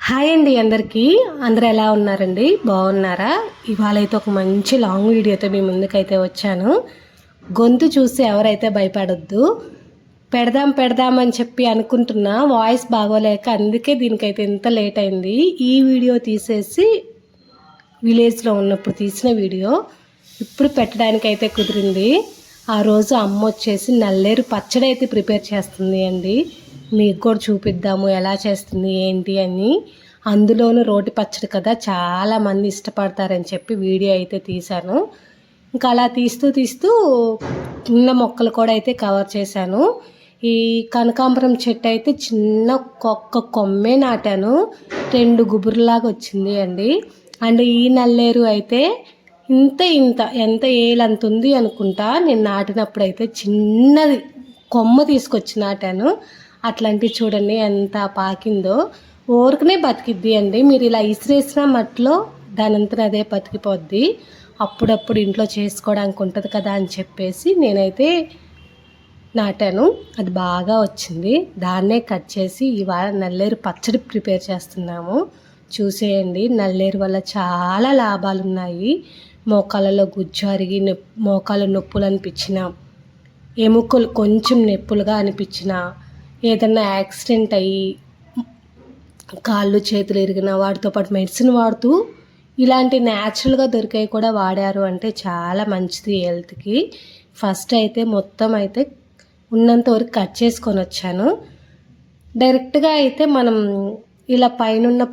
Hi అండి అందరికీ. అందరూ ఎలా ఉన్నారండి? బాగున్నారా? ఇవాళ అయితే ఒక మంచి లాంగ్ వీడియోతో మీ ముందుకైతే వచ్చాను. గొంతు చూసి ఎవరైతే భయపడొద్దు. పెడదామని చెప్పి అనుకుంటున్నా, వాయిస్ బాగోలేక అందుకే దీనికైతే ఎంత లేట్ అయింది. ఈ వీడియో తీసేసి విలేజ్లో ఉన్నప్పుడు తీసిన వీడియో ఇప్పుడు పెట్టడానికైతే కుదిరింది. ఆ రోజు అమ్మ వచ్చేసి నల్లేరు పచ్చడి అయితే ప్రిపేర్ చేస్తుంది అండి. మీకు కూడా చూపిద్దాము ఎలా చేస్తుంది ఏంటి అని. అందులోనూ రోటి పచ్చడి కదా, చాలామంది ఇష్టపడతారని చెప్పి వీడియో అయితే తీశాను. ఇంకా అలా తీస్తూ చిన్న మొక్కలు కూడా అయితే కవర్ చేశాను. ఈ కనకాంబరం చెట్టు అయితే చిన్న కొమ్మే నాటాను, 2 గుబురులాగా వచ్చింది అండి. అండ్ ఈ నల్లేరు అయితే ఎంత ఏలంత ఉంది అనుకుంటా. నేను నాటినప్పుడు అయితే చిన్నది కొమ్మ తీసుకొచ్చి నాటాను. అట్లాంటివి చూడండి ఎంత పాకిందో. ఊరికనే బతికిద్ది అండి. మీరు ఇలా ఇసిరేసిన మట్లో దానంతా అదే బతికిపోద్ది. అప్పుడప్పుడు ఇంట్లో చేసుకోవడానికి ఉంటుంది కదా అని చెప్పేసి నేనైతే నాటాను. అది బాగా వచ్చింది. దాన్నే కట్ చేసి ఇవాళ నల్లేరు పచ్చడి ప్రిపేర్ చేస్తున్నాము. చూసేయండి, నల్లేరు వల్ల చాలా లాభాలు ఉన్నాయి. మోకాళ్ళలో గుజ్జు అరిగి మోకాళ్ళ నొప్పులు అనిపించిన, ఎముకలు కొంచెం నొప్పులుగా అనిపించిన, ఏదన్నా యాక్సిడెంట్ అయ్యి కాళ్ళు చేతులు ఇరిగిన వాటితో పాటు మెడిసిన్ వాడుతూ ఇలాంటి న్యాచురల్గా దొరికాయి కూడా వాడారు అంటే చాలా మంచిది హెల్త్కి. ఫస్ట్ అయితే మొత్తం అయితే ఉన్నంత వరకు కట్ చేసుకొని వచ్చాను. డైరెక్ట్గా అయితే మనం ఇలా పైనున్న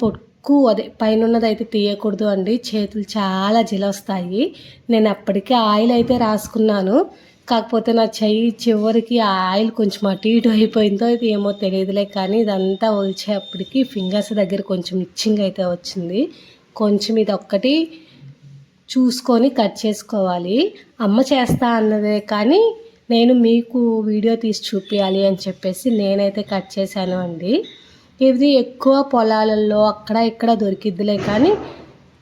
పైనున్నది అయితే తీయకూడదు అండి. చేతులు చాలా జిలొస్తాయి. నేను అప్పటికే ఆయిల్ అయితే రాసుకున్నాను. కాకపోతే నా చెయ్యి చివరికి ఆ ఆయిల్ కొంచెం అటు ఇటు అయిపోయిందో ఇది ఏమో తెలియదులే, కానీ ఇదంతా ఒలిచేపటికి ఫింగర్స్ దగ్గర కొంచెం ఇచ్చింగ్ అయితే వచ్చింది. కొంచెం ఇది ఒక్కటి చూసుకొని కట్ చేసుకోవాలి. అమ్మ చేస్తా అన్నదే కానీ నేను మీకు వీడియో తీసి చూపించాలి అని చెప్పేసి నేనైతే కట్ చేశాను అండి. ఇది ఎక్కువ పొలాలలో అక్కడ ఇక్కడ దొరికిద్దిలే, కానీ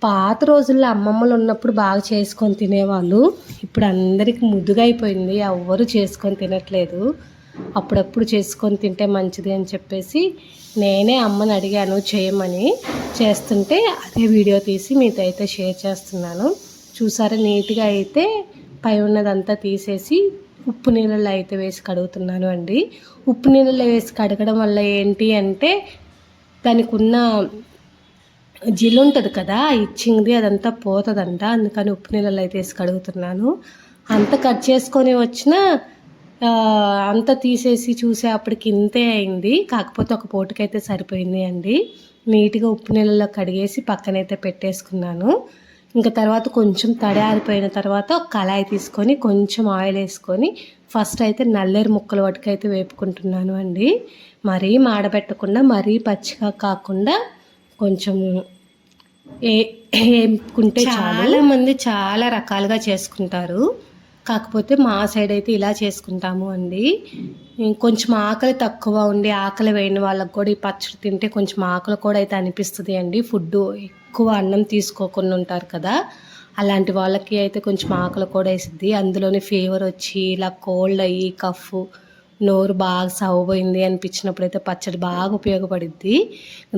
పాత రోజుల్లో అమ్మమ్మలు ఉన్నప్పుడు బాగా చేసుకొని తినేవాళ్ళు. ఇప్పుడు అందరికీ ముద్దుగా అయిపోయింది, ఎవ్వరు చేసుకొని తినట్లేదు. అప్పుడప్పుడు చేసుకొని తింటే మంచిది అని చెప్పేసి నేనే అమ్మని అడిగాను చేయమని. చేస్తుంటే అదే వీడియో తీసి మీతో అయితే షేర్ చేస్తున్నాను. చూసారా, నీట్గా అయితే పై ఉన్నదంతా తీసేసి ఉప్పు నీళ్ళలో అయితే వేసి కడుగుతున్నాను అండి. ఉప్పు నీళ్ళలో వేసి కడగడం వల్ల ఏంటి అంటే దానికి ఉన్న జిల్లు ఉంటుంది కదా, ఇచ్చింది అదంతా పోతుందంట. అందుకని ఉప్పు నీళ్ళలో అయితే వేసి కడుగుతున్నాను. అంత కట్ చేసుకొని వచ్చిన అంత తీసేసి చూసేప్పటికి ఇంతే అయింది. కాకపోతే ఒక పూటకైతే సరిపోయింది అండి. నీట్గా ఉప్పు నీళ్ళలో కడిగేసి పక్కనైతే పెట్టేసుకున్నాను. ఇంకా తర్వాత కొంచెం తడి ఆరిపోయిన తర్వాత ఒక కళాయి తీసుకొని కొంచెం ఆయిల్ వేసుకొని ఫస్ట్ అయితే నల్లేరు ముక్కలు వాటికైతే వేపుకుంటున్నాను అండి. మరీ మాడబెట్టకుండా మరీ పచ్చిగా కాకుండా కొంచెం వేపుకుంటే చాలామంది చాలా రకాలుగా చేసుకుంటారు. కాకపోతే మా సైడ్ అయితే ఇలా చేసుకుంటాము అండి. కొంచెం ఆకలి తక్కువ ఉండి ఆకలి వేయని వాళ్ళకి కూడా ఈ పచ్చడి తింటే కొంచెం ఆకలి కూడా అయితే అనిపిస్తుంది అండి. ఫుడ్ ఎక్కువ అన్నం తీసుకోకుండా ఉంటారు కదా, అలాంటి వాళ్ళకి అయితే కొంచెం ఆకలి కూడా వేసిద్ది. అందులోనే ఫీవర్ వచ్చి ఇలా కోల్డ్ అయ్యి కఫ్ నోరు బాగా సవ్వబోయింది అనిపించినప్పుడు అయితే పచ్చడి బాగా ఉపయోగపడుద్ది.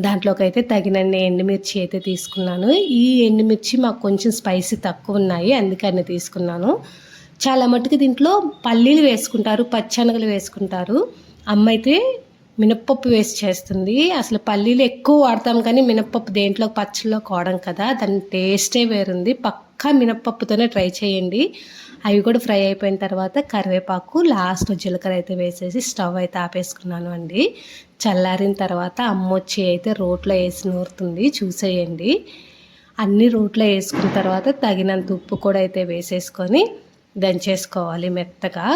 దాంట్లోకి అయితే తగినన్ని ఎండుమిర్చి అయితే తీసుకున్నాను. ఈ ఎండుమిర్చి మాకు కొంచెం స్పైసీ తక్కువ ఉన్నాయి, అందుకని తీసుకున్నాను. చాలా మట్టుకు దీంట్లో పల్లీలు వేసుకుంటారు, పచ్చనగలు వేసుకుంటారు. అమ్మ అయితే మినప్పప్పు వేసి చేస్తుంది. అసలు పల్లీలు ఎక్కువ వాడతాం కానీ మినప్పప్పు దేంట్లో పచ్చళ్ళలో కోవడం కదా, దాని టేస్టే వేరుంది. పక్కా మినప్పప్పుతోనే ట్రై చేయండి. అవి కూడా ఫ్రై అయిపోయిన తర్వాత కరివేపాకు, లాస్ట్లో జీలకర్ర అయితే వేసేసి స్టవ్ అయితే ఆపేసుకున్నాను అండి. చల్లారిన తర్వాత అమ్మ వచ్చి అయితే రోట్లో వేసి నూరుతుంది, చూసేయండి. అన్నీ రోట్లో వేసుకున్న తర్వాత తగినంత ఉప్పు కూడా అయితే వేసేసుకొని దంచేసుకోవాలి మెత్తగా.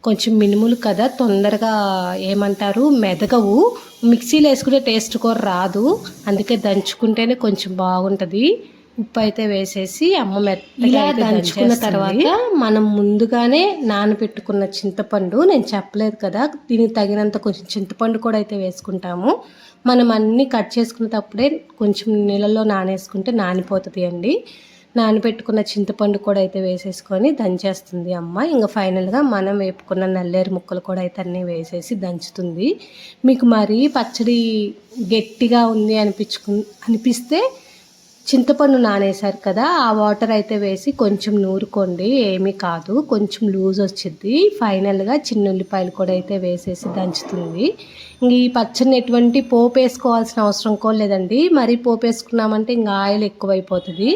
కొంచెం మినుములు కదా, తొందరగా ఏమంటారు మెదగవు. మిక్సీలో వేసుకుంటే టేస్ట్ కూడా రాదు, అందుకే దంచుకుంటేనే కొంచెం బాగుంటుంది. ఉప్పు అయితే వేసేసి అమ్మ మెత్తగా దంచుకున్న తర్వాత మనం ముందుగానే నానబెట్టుకున్న చింతపండు, నేను చెప్పలేదు కదా, దీనికి తగినంత కొంచెం చింతపండు కూడా అయితే వేసుకుంటాము. మనం అన్నీ కట్ చేసుకునేటప్పుడే కొంచెం నీళ్ళలో నానేసుకుంటే నానిపోతుంది అండి. నానబెట్టుకున్న చింతపండు కూడా అయితే వేసేసుకొని దంచేస్తుంది అమ్మ. ఇంకా ఫైనల్గా మనం వేపుకున్న నల్లేరు ముక్కలు కూడా అయితే అన్నీ వేసేసి దంచుతుంది. మీకు మరీ పచ్చడి గట్టిగా ఉంది అనిపిస్తే చింతపండు నానేసారు కదా, ఆ వాటర్ అయితే వేసి కొంచెం నూరుకోండి, ఏమీ కాదు, కొంచెం లూజ్ వచ్చింది. ఫైనల్గా చిన్న ఉల్లిపాయలు కూడా అయితే వేసేసి దంచుతుంది. ఇంక ఈ పచ్చడిని ఎటువంటి పోపు వేసుకోవాల్సిన అవసరం కూడా లేదండి. మరీ పోపు వేసుకున్నామంటే ఇంకా ఆయిల్ ఎక్కువైపోతుంది.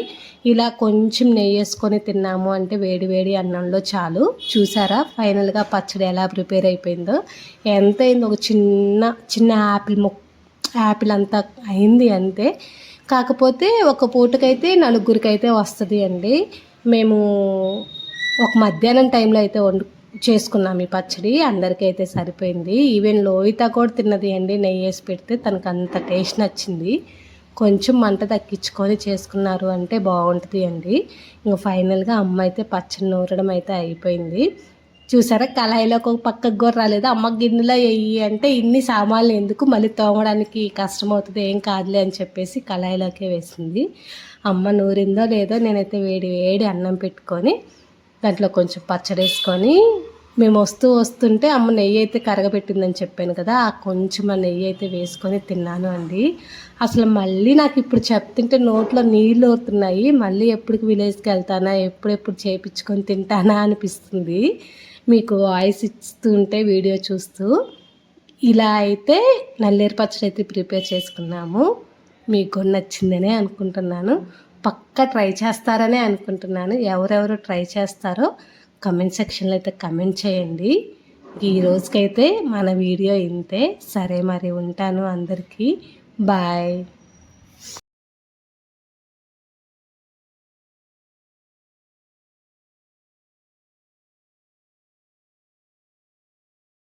ఇలా కొంచెం నెయ్యి వేసుకొని తిన్నాము అంటే వేడి వేడి అన్నంలో చాలు. చూసారా ఫైనల్గా పచ్చడి ఎలా ప్రిపేర్ అయిపోయిందో. ఎంత అయింది, ఒక చిన్న యాపిల్ అంతా అయింది అంతే. కాకపోతే ఒక పూటకైతే నలుగురికైతే వస్తుంది అండి. మేము ఒక మధ్యాహ్నం టైంలో అయితే చేసుకున్నాం ఈ పచ్చడి. అందరికీ అయితే సరిపోయింది. ఈవెన్ లోహిత కూడా తిన్నది అండి, నెయ్యి వేసి పెడితే తనకు అంత టేస్ట్ నచ్చింది. కొంచెం మంట తగ్గించుకొని చేసుకున్నారు అంటే బాగుంటుంది అండి. ఇంకా ఫైనల్గా అమ్మ అయితే పచ్చడి నూరడం అయితే అయిపోయింది. చూసారా కళాయిలోకి ఒక పక్కకు కూడా రాలేదు. అమ్మ గిన్నెలో వేయి అంటే ఇన్ని సామాన్లు ఎందుకు, మళ్ళీ తోమడానికి కష్టమవుతుంది, ఏం కాదులే అని చెప్పేసి కళాయిలోకే వేసింది. అమ్మ నూరిందో లేదో నేనైతే వేడి వేడి అన్నం పెట్టుకొని దాంట్లో కొంచెం పచ్చడి వేసుకొని మేము వస్తుంటే అమ్మ నెయ్యి అయితే కరగబెట్టిందని చెప్పాను కదా, ఆ కొంచెం ఆ నెయ్యి అయితే వేసుకొని తిన్నాను అండి. అసలు మళ్ళీ నాకు ఇప్పుడు చెప్తుంటే నోట్లో నీళ్ళు ఊరుతున్నాయి. మళ్ళీ ఎప్పటికి విలేజ్కి వెళ్తానా, ఎప్పుడెప్పుడు చేయించుకొని తింటానా అనిపిస్తుంది. మీకు వాయిస్ ఇస్తుంటే వీడియో చూస్తూ. ఇలా అయితే నల్లేరు పచ్చడి అయితే ప్రిపేర్ చేసుకున్నాము. మీకు నచ్చిందనే అనుకుంటున్నాను. పక్కా ట్రై చేస్తారనే అనుకుంటున్నాను. ఎవరెవరు ట్రై చేస్తారో కమెంట్ సెక్షన్లో అయితే కమెంట్ చేయండి. ఈ రోజుకైతే మన వీడియో ఇంతే. సరే మరి ఉంటాను. అందరికీ బాయ్.